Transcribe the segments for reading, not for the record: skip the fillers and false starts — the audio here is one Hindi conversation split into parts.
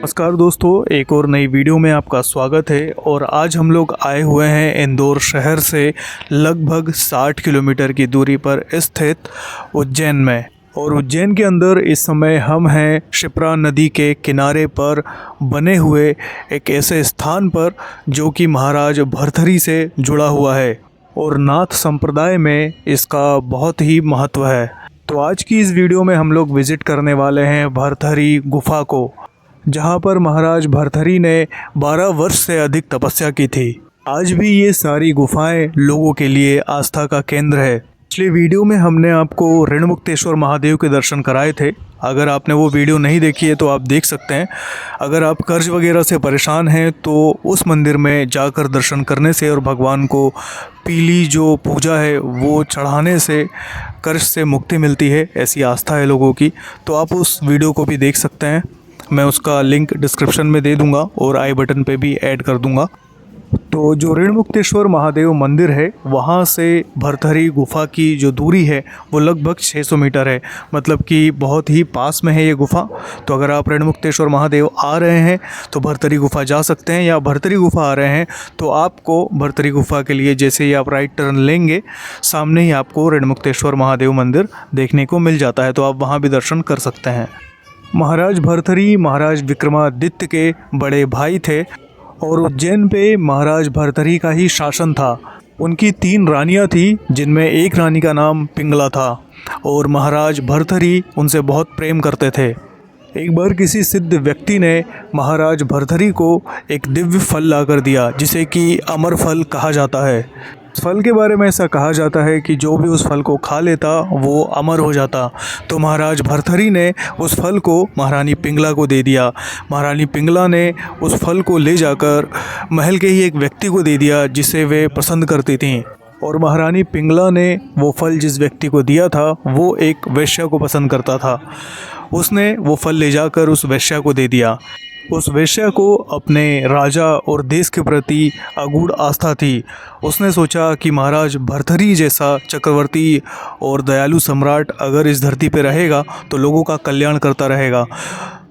नमस्कार दोस्तों, एक और नई वीडियो में आपका स्वागत है। और आज हम लोग आए हुए हैं इंदौर शहर से लगभग 60 किलोमीटर की दूरी पर स्थित उज्जैन में। और उज्जैन के अंदर इस समय हम हैं शिप्रा नदी के किनारे पर बने हुए एक ऐसे स्थान पर जो कि महाराज भर्तृहरि से जुड़ा हुआ है और नाथ संप्रदाय में इसका बहुत ही महत्व है। तो आज की इस वीडियो में हम लोग विज़िट करने वाले हैं भर्तृहरि गुफा को, जहाँ पर महाराज भर्तृहरि ने 12 वर्ष से अधिक तपस्या की थी। आज भी ये सारी गुफाएं लोगों के लिए आस्था का केंद्र है। पिछले वीडियो में हमने आपको ऋणमुक्तेश्वर महादेव के दर्शन कराए थे। अगर आपने वो वीडियो नहीं देखी है तो आप देख सकते हैं। अगर आप कर्ज वगैरह से परेशान हैं तो उस मंदिर में जाकर दर्शन करने से और भगवान को पीली जो पूजा है वो चढ़ाने से कर्ज से मुक्ति मिलती है, ऐसी आस्था है लोगों की। तो आप उस वीडियो को भी देख सकते हैं। मैं उसका लिंक डिस्क्रिप्शन में दे दूंगा और आई बटन पे भी ऐड कर दूंगा। तो जो ऋणमुक्तेश्वर महादेव मंदिर है वहाँ से भर्तृहरि गुफा की जो दूरी है वो लगभग 600 मीटर है, मतलब कि बहुत ही पास में है ये गुफा। तो अगर आप ऋणमुक्तेश्वर महादेव आ रहे हैं तो भर्तृहरि गुफा जा सकते हैं, या भर्तृहरि गुफा आ रहे हैं तो आपको भर्तृहरि गुफा के लिए जैसे ही आप राइट टर्न लेंगे सामने ही आपको ऋणमुक्तेश्वर महादेव मंदिर देखने को मिल जाता है। तो आप वहाँ भी दर्शन कर सकते हैं। महाराज भर्तृहरि महाराज विक्रमादित्य के बड़े भाई थे और उज्जैन पे महाराज भर्तृहरि का ही शासन था। उनकी 3 रानियां थी, जिनमें एक रानी का नाम पिंगला था और महाराज भर्तृहरि उनसे बहुत प्रेम करते थे। एक बार किसी सिद्ध व्यक्ति ने महाराज भर्तृहरि को एक दिव्य फल ला कर दिया, जिसे कि अमर फल कहा जाता है। इस फल के बारे में ऐसा कहा जाता है कि जो भी उस फल को खा लेता वो अमर हो जाता। तो महाराज भर्तृहरि ने उस फल को महारानी पिंगला को दे दिया। महारानी पिंगला ने उस फल को ले जाकर महल के ही एक व्यक्ति को दे दिया जिसे वे पसंद करती थीं। और महारानी पिंगला ने वो फल जिस व्यक्ति को दिया था वो एक वैश्या को पसंद करता था। उसने वो फल ले जाकर उस वैश्या को दे दिया। उस वैश्या को अपने राजा और देश के प्रति अगूढ़ आस्था थी। उसने सोचा कि महाराज भर्तृहरि जैसा चक्रवर्ती और दयालु सम्राट अगर इस धरती पे रहेगा तो लोगों का कल्याण करता रहेगा।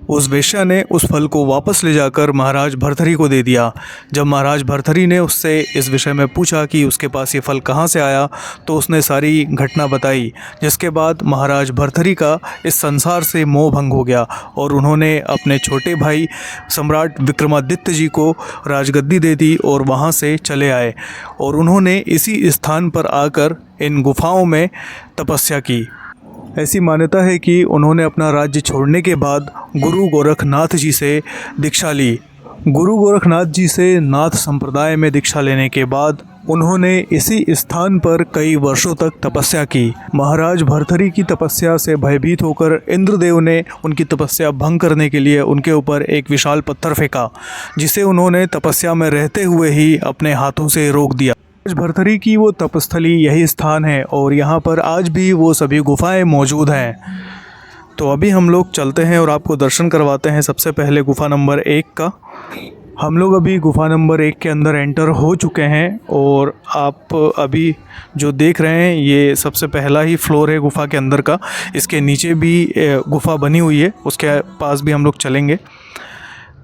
उस वैश्या ने उस फल को वापस ले जाकर महाराज भर्तृहरि को दे दिया। जब महाराज भर्तृहरि ने उससे इस विषय में पूछा कि उसके पास ये फल कहाँ से आया तो उसने सारी घटना बताई, जिसके बाद महाराज भर्तृहरि का इस संसार से मोह भंग हो गया और उन्होंने अपने छोटे भाई सम्राट विक्रमादित्य जी को राजगद्दी दे दी और वहाँ से चले आए। और उन्होंने इसी स्थान पर आकर इन गुफाओं में तपस्या की। ऐसी मान्यता है कि उन्होंने अपना राज्य छोड़ने के बाद गुरु गोरखनाथ जी से दीक्षा ली। गुरु गोरखनाथ जी से नाथ संप्रदाय में दीक्षा लेने के बाद उन्होंने इसी स्थान पर कई वर्षों तक तपस्या की। महाराज भर्तृहरि की तपस्या से भयभीत होकर इंद्रदेव ने उनकी तपस्या भंग करने के लिए उनके ऊपर एक विशाल पत्थर फेंका, जिसे उन्होंने तपस्या में रहते हुए ही अपने हाथों से रोक दिया। भर्तृहरि की वो तपस्थली यही स्थान है और यहाँ पर आज भी वो सभी गुफाएं मौजूद हैं। तो अभी हम लोग चलते हैं और आपको दर्शन करवाते हैं सबसे पहले गुफा नंबर 1 का। हम लोग अभी गुफा नंबर 1 के अंदर एंटर हो चुके हैं और आप अभी जो देख रहे हैं ये सबसे पहला ही फ्लोर है गुफा के अंदर का। इसके नीचे भी गुफा बनी हुई है, उसके पास भी हम लोग चलेंगे।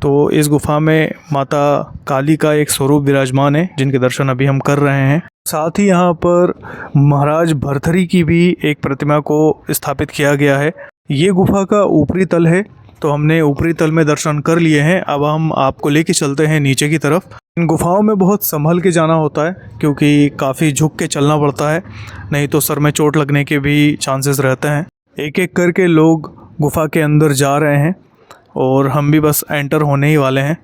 तो इस गुफा में माता काली का एक स्वरूप विराजमान है, जिनके दर्शन अभी हम कर रहे हैं। साथ ही यहाँ पर महाराज भर्तृहरि की भी एक प्रतिमा को स्थापित किया गया है। ये गुफा का ऊपरी तल है, तो हमने ऊपरी तल में दर्शन कर लिए हैं। अब हम आपको लेके चलते हैं नीचे की तरफ। इन गुफाओं में बहुत संभल के जाना होता है क्योंकि काफ़ी झुक के चलना पड़ता है, नहीं तो सर में चोट लगने के भी चांसेस रहते हैं। एक एक करके लोग गुफा के अंदर जा रहे हैं और हम भी बस एंटर होने ही वाले हैं।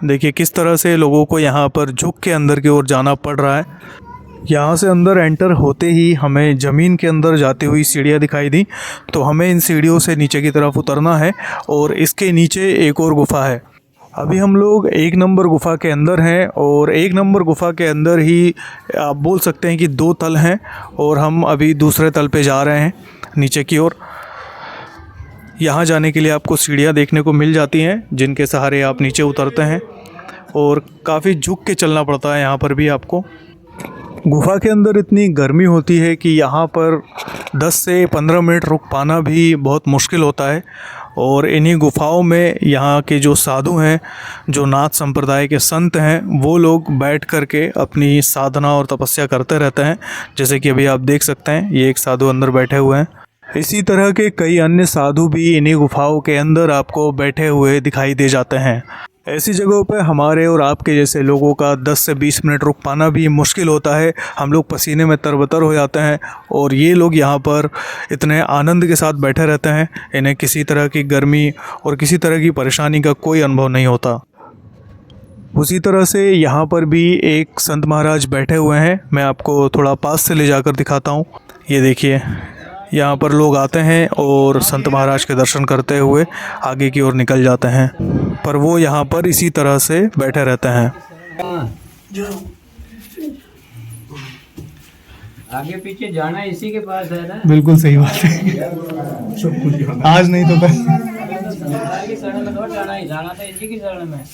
देखिए किस तरह से लोगों को यहाँ पर झुक के अंदर की ओर जाना पड़ रहा है। यहाँ से अंदर एंटर होते ही हमें ज़मीन के अंदर जाती हुई सीढ़ियाँ दिखाई दी, तो हमें इन सीढ़ियों से नीचे की तरफ उतरना है और इसके नीचे एक और गुफा है। अभी हम लोग 1 नंबर गुफा के अंदर हैं और 1 नंबर गुफा के अंदर ही आप बोल सकते हैं कि 2 तल हैं और हम अभी दूसरे तल पे जा रहे हैं नीचे की ओर। यहाँ जाने के लिए आपको सीढ़ियाँ देखने को मिल जाती हैं, जिनके सहारे आप नीचे उतरते हैं और काफ़ी झुक के चलना पड़ता है यहाँ पर भी आपको। गुफा के अंदर इतनी गर्मी होती है कि यहाँ पर 10 से 15 मिनट रुक पाना भी बहुत मुश्किल होता है। और इन्हीं गुफ़ाओं में यहाँ के जो साधु हैं, जो नाथ संप्रदाय के संत हैं, वो लोग बैठ कर के अपनी साधना और तपस्या करते रहते हैं। जैसे कि अभी आप देख सकते हैं, ये एक साधु अंदर बैठे हुए हैं। इसी तरह के कई अन्य साधु भी इन्हीं गुफ़ाओं के अंदर आपको बैठे हुए दिखाई दे जाते हैं। ऐसी जगहों पर हमारे और आपके जैसे लोगों का 10 से 20 मिनट रुक पाना भी मुश्किल होता है। हम लोग पसीने में तरबतर हो जाते हैं और ये लोग यहाँ पर इतने आनंद के साथ बैठे रहते हैं, इन्हें किसी तरह की गर्मी और किसी तरह की परेशानी का कोई अनुभव नहीं होता। उसी तरह से यहाँ पर भी एक संत महाराज बैठे हुए हैं। मैं आपको थोड़ा पास से ले जाकर दिखाता हूँ। ये देखिए, यहाँ पर लोग आते हैं और संत महाराज के दर्शन करते हुए आगे की ओर निकल जाते हैं, पर वो यहाँ पर इसी तरह से बैठे रहते हैं। आगे पीछे जाना इसी के पास है ना। बिल्कुल सही बात है। आज नहीं तो कल। संसार की शरण में थोड़ा जाना ही, जाना तो इसी की शरण में।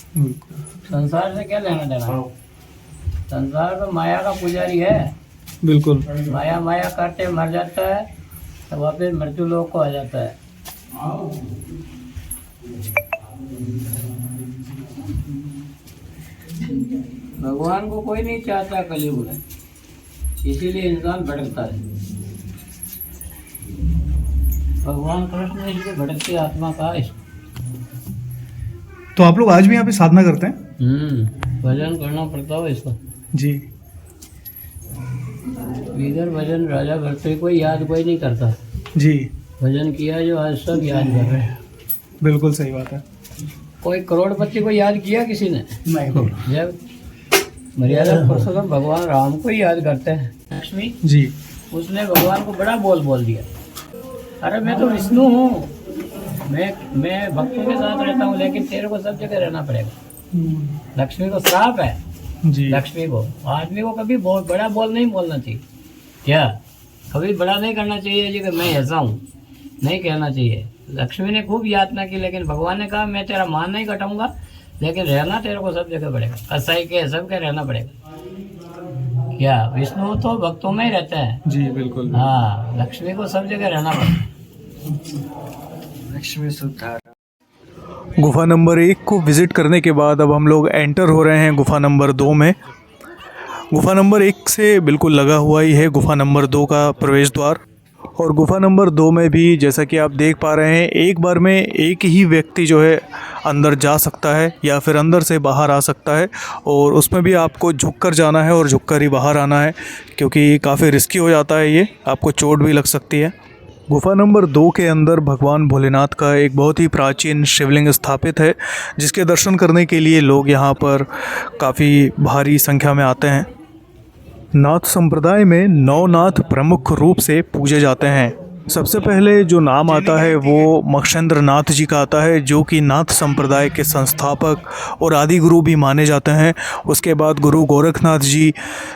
संसार से क्या लेना देना। संसार तो माया का पुजारी है। बिल्कुल। माया माया करते मर जाता है, तो वापस मृत्यु लोक को आ जाता है। भगवान को कोई नहीं चाहता कलयुग में, इसीलिए इंसान भटकता है। भगवान कृष्ण ने इसलिए भटकती आत्मा का इस। तो आप लोग आज भी यहाँ पे साधना करते हैं? भजन करना पड़ता हो इसको जी। इधर भजन राजा भरते कोई याद कोई नहीं करता जी। भजन किया जो आज सब याद कर रहे हैं। बिल्कुल सही बात है। कोई करोड़पति को याद किया किसी ने? नहीं। जब मर्यादा पुरुषोत्तम भगवान राम को ही याद करते हैं। लक्ष्मी जी, उसने भगवान को बड़ा बोल दिया, अरे मैं तो विष्णु हूँ, मैं भक्तों के साथ रहता हूँ, लेकिन तेरे को सब जगह रहना पड़ेगा। लक्ष्मी को श्राप है जी। लक्ष्मी को, आदमी को कभी बहुत बड़ा बोल नहीं बोलना चाहिए। क्या कभी बड़ा नहीं करना चाहिए जी कि मैं ऐसा हूँ, नहीं कहना चाहिए। लक्ष्मी ने खूब यातना की, लेकिन भगवान ने कहा मैं तेरा मान नहीं कटाऊंगा, लेकिन रहना तेरे को सब जगह पड़ेगा। कसाई के सब के रहना पड़ेगा। क्या विष्णु तो भक्तों में ही रहता है जी। बिल्कुल। हाँ, लक्ष्मी को सब जगह रहना पड़ेगा। लक्ष्मी सुधार। गुफा नंबर 1 को विज़िट करने के बाद अब हम लोग एंटर हो रहे हैं गुफा नंबर 2 में। गुफा नंबर 1 से बिल्कुल लगा हुआ ही है गुफा नंबर 2 का प्रवेश द्वार। और गुफा नंबर 2 में भी जैसा कि आप देख पा रहे हैं, एक बार में एक ही व्यक्ति जो है अंदर जा सकता है या फिर अंदर से बाहर आ सकता है। और उसमें भी आपको झुककर जाना है और झुककर ही बाहर आना है, क्योंकि काफ़ी रिस्की हो जाता है, ये आपको चोट भी लग सकती है। गुफा नंबर 2 के अंदर भगवान भोलेनाथ का एक बहुत ही प्राचीन शिवलिंग स्थापित है, जिसके दर्शन करने के लिए लोग यहाँ पर काफ़ी भारी संख्या में आते हैं। नाथ संप्रदाय में 9 नाथ प्रमुख रूप से पूजे जाते हैं। सबसे पहले जो नाम आता है वो मक्षेंद्र नाथ जी का आता है, जो कि नाथ संप्रदाय के संस्थापक और आदि गुरु भी माने जाते हैं। उसके बाद गुरु गोरखनाथ जी,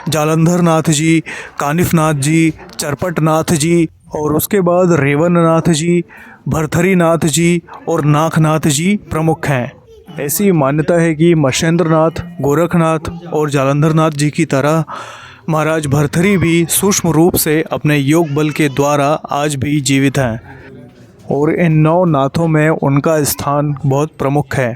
जालंधर नाथ जी, कानिफ नाथ जी, चरपट नाथ जी, और उसके बाद रेवन नाथ जी, भरथरी नाथ जी और नागनाथ जी प्रमुख हैं। ऐसी मान्यता है कि मक्षेंद्र नाथ, गोरखनाथ और जालंधर नाथ जी की तरह महाराज भरथरी भी सूक्ष्म रूप से अपने योग बल के द्वारा आज भी जीवित हैं, और इन 9 नाथों में उनका स्थान बहुत प्रमुख है।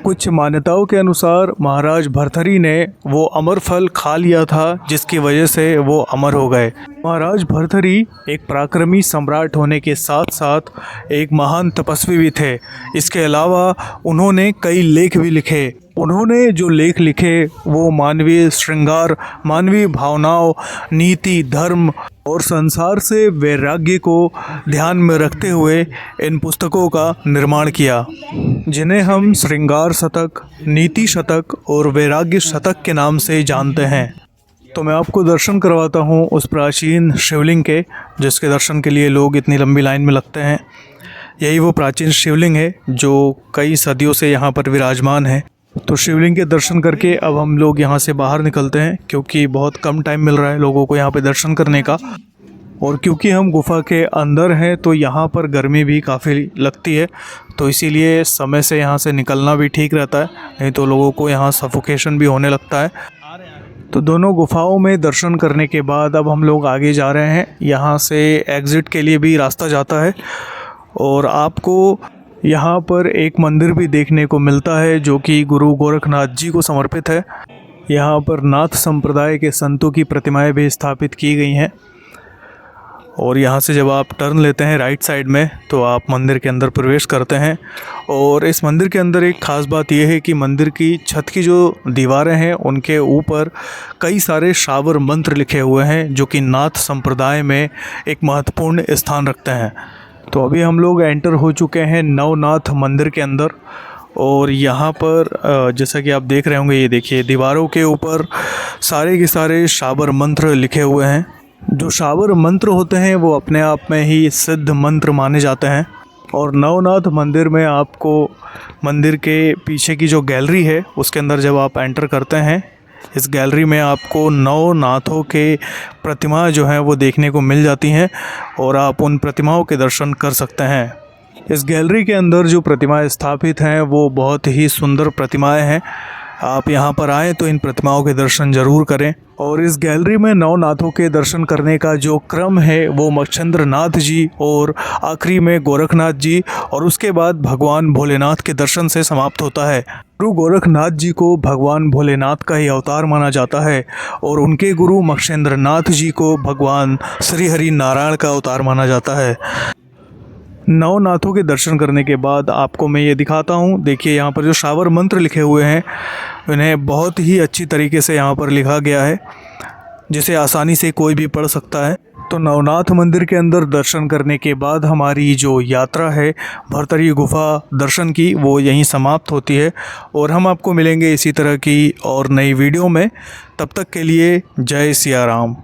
कुछ मान्यताओं के अनुसार महाराज भरथरी ने वो अमर फल खा लिया था, जिसकी वजह से वो अमर हो गए। महाराज भरथरी एक पराक्रमी सम्राट होने के साथ साथ एक महान तपस्वी भी थे। इसके अलावा उन्होंने कई लेख भी लिखे। उन्होंने जो लेख लिखे वो मानवीय श्रृंगार, मानवीय भावनाओं, नीति, धर्म और संसार से वैराग्य को ध्यान में रखते हुए इन पुस्तकों का निर्माण किया, जिन्हें हम श्रृंगार शतक, नीति शतक और वैराग्य शतक के नाम से जानते हैं। तो मैं आपको दर्शन करवाता हूँ उस प्राचीन शिवलिंग के, जिसके दर्शन के लिए लोग इतनी लंबी लाइन में लगते हैं। यही वो प्राचीन शिवलिंग है जो कई सदियों से यहाँ पर विराजमान है। तो शिवलिंग के दर्शन करके अब हम लोग यहाँ से बाहर निकलते हैं, क्योंकि बहुत कम टाइम मिल रहा है लोगों को यहाँ पे दर्शन करने का। और क्योंकि हम गुफा के अंदर हैं तो यहाँ पर गर्मी भी काफ़ी लगती है, तो इसीलिए समय से यहाँ से निकलना भी ठीक रहता है, नहीं तो लोगों को यहाँ सफोकेशन भी होने लगता है। तो दोनों गुफाओं में दर्शन करने के बाद अब हम लोग आगे जा रहे हैं। यहाँ से एग्ज़िट के लिए भी रास्ता जाता है और आपको यहाँ पर एक मंदिर भी देखने को मिलता है जो कि गुरु गोरखनाथ जी को समर्पित है। यहाँ पर नाथ संप्रदाय के संतों की प्रतिमाएं भी स्थापित की गई हैं और यहाँ से जब आप टर्न लेते हैं राइट साइड में तो आप मंदिर के अंदर प्रवेश करते हैं। और इस मंदिर के अंदर एक ख़ास बात यह है कि मंदिर की छत की जो दीवारें हैं उनके ऊपर कई सारे शावर मंत्र लिखे हुए हैं जो कि नाथ संप्रदाय में एक महत्वपूर्ण स्थान रखते हैं। तो अभी हम लोग एंटर हो चुके हैं नवनाथ मंदिर के अंदर और यहाँ पर जैसा कि आप देख रहे होंगे, ये देखिए दीवारों के ऊपर सारे के सारे शावर मंत्र लिखे हुए हैं। जो शावर मंत्र होते हैं वो अपने आप में ही सिद्ध मंत्र माने जाते हैं। और नवनाथ मंदिर में आपको मंदिर के पीछे की जो गैलरी है उसके अंदर जब आप एंटर करते हैं, इस गैलरी में आपको नवनाथों के प्रतिमा जो हैं वो देखने को मिल जाती हैं और आप उन प्रतिमाओं के दर्शन कर सकते हैं। इस गैलरी के अंदर जो प्रतिमाएं स्थापित हैं वो बहुत ही सुंदर प्रतिमाएं हैं। आप यहाँ पर आएँ तो इन प्रतिमाओं के दर्शन ज़रूर करें। और इस गैलरी में नवनाथों के दर्शन करने का जो क्रम है वो मच्छिंद्र नाथ जी और आखिरी में गोरखनाथ जी और उसके बाद भगवान भोलेनाथ के दर्शन से समाप्त होता है। गुरु गोरखनाथ जी को भगवान भोलेनाथ का ही अवतार माना जाता है और उनके गुरु मच्छिंद्र नाथ जी को भगवान श्री हरि नारायण का अवतार माना जाता है। नवनाथों के दर्शन करने के बाद आपको मैं ये दिखाता हूँ। देखिए यहाँ पर जो शावर मंत्र लिखे हुए हैं उन्हें बहुत ही अच्छी तरीके से यहाँ पर लिखा गया है जिसे आसानी से कोई भी पढ़ सकता है। तो नवनाथ मंदिर के अंदर दर्शन करने के बाद हमारी जो यात्रा है भरतरी गुफा दर्शन की वो यहीं समाप्त होती है और हम आपको मिलेंगे इसी तरह की और नई वीडियो में। तब तक के लिए जय सिया राम।